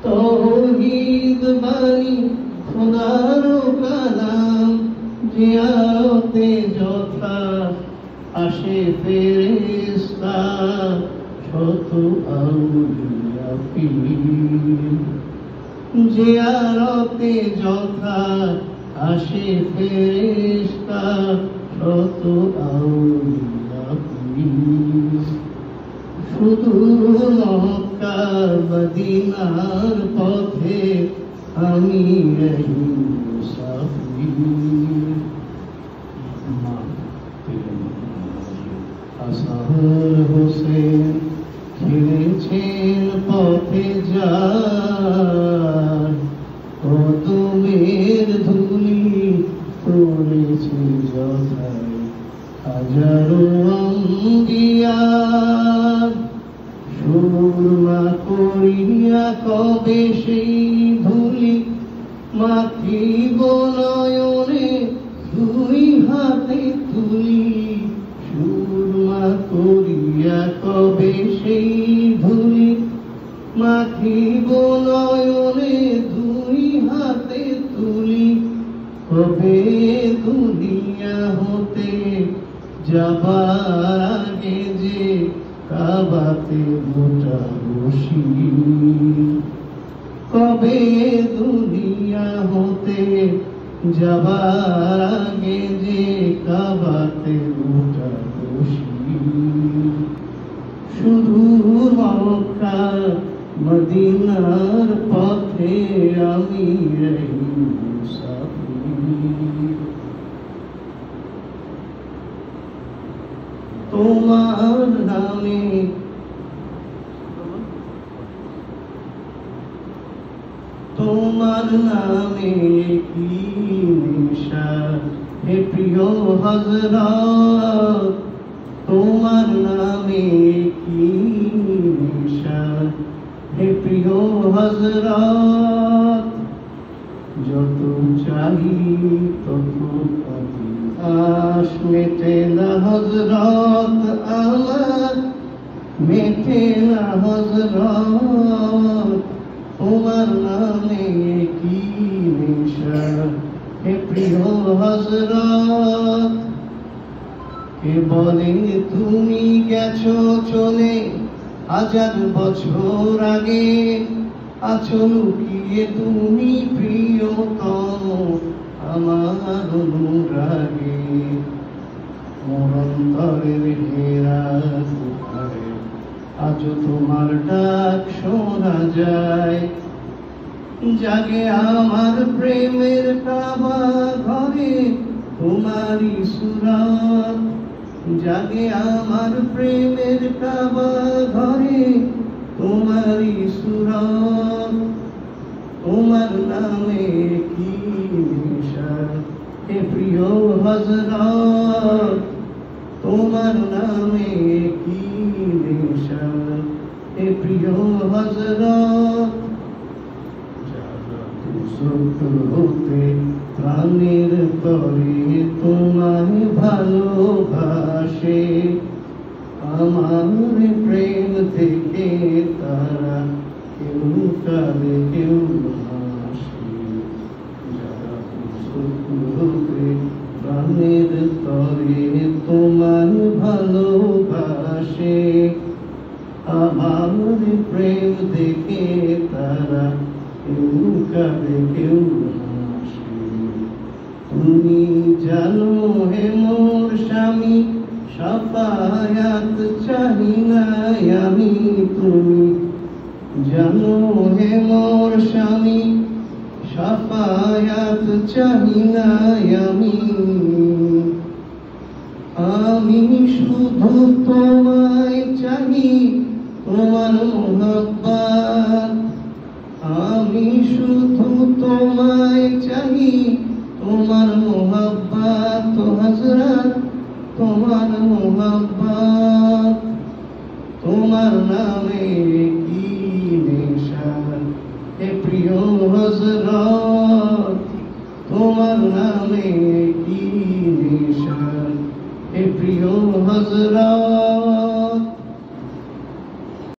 तौहीद बानी खुदार कलाम जियारते যথা আসে ফেরেশতা শত আউলিয়া পীর জিয়ারতে যথা আসে ফেরেশতা শত আউলিয়া পীর শুধু মক্কা মদিনার পথে আমি এই মুসাফির হাসান হোসেন খেলেছেন পথে যার কদমের ধুলি পড়েছে যথায় হাজারো আম্বিয়া সুরমা করিয়া কবে সেই ধুলি মাখিব নয়নে দুই হাতে তুলি সুরমা করিয়া কবে সেই ধুলি মাখিব নয়নে দুই হাতে তুলি কবে দুনিয়া হতে যাবার আগে যে কাবাতে মোটা বসি কবে দুনিয়া হতে যাবার আগে যে কাবাতে মোটা বসি শুধু মক্কা মদিনার পথে আমি এই মুসাফির তোমার নামে তোমার নামে কি নেশা হে প্রিয় হযরত তোমার নামে কি নেশা হে প্রিয় হযরত যত চাই তত পাই আশ মেটে না হযরত আমার মেটে না হযরত তোমার নামে কি নেশা হে প্রিয় হযরত কে বলে তুমি গেছো চলে হাজার বছর আগে আছো লুকিয়ে তুমি প্রিয়তম আমার অনুরাগে মরন্তরের ঘেরা কোথায় আজ তোমার ডাক শোনা যায় জাগে আমার প্রেমের কাবা ঘরে তোমারই সুরাত জাগে আমার প্রেমের কাবা ঘরে তোমারই সুরাত তোমার নামে কি নেশা হে প্রিয় হযরত তোমার নামে কি নেশা হে প্রিয় হযরত হতে প্রাণের তরে তোমায় ভালোবাসে আমার প্রেম থেকে তারা কেউ কাঁদে কেউ হাসে যারা হতে প্রাণের তরে তোমায় ভালোবাসে আমার প্রেম দেখে তারা কেউ কাঁদে কেউ হাসে তুমি জানো হে মোর স্বামী শাফায়াত চাহি না আমি তুমি জানো হে মোর স্বামী শাফায়াত চাহি না আমি শুধু তোমায় চাহি তোমার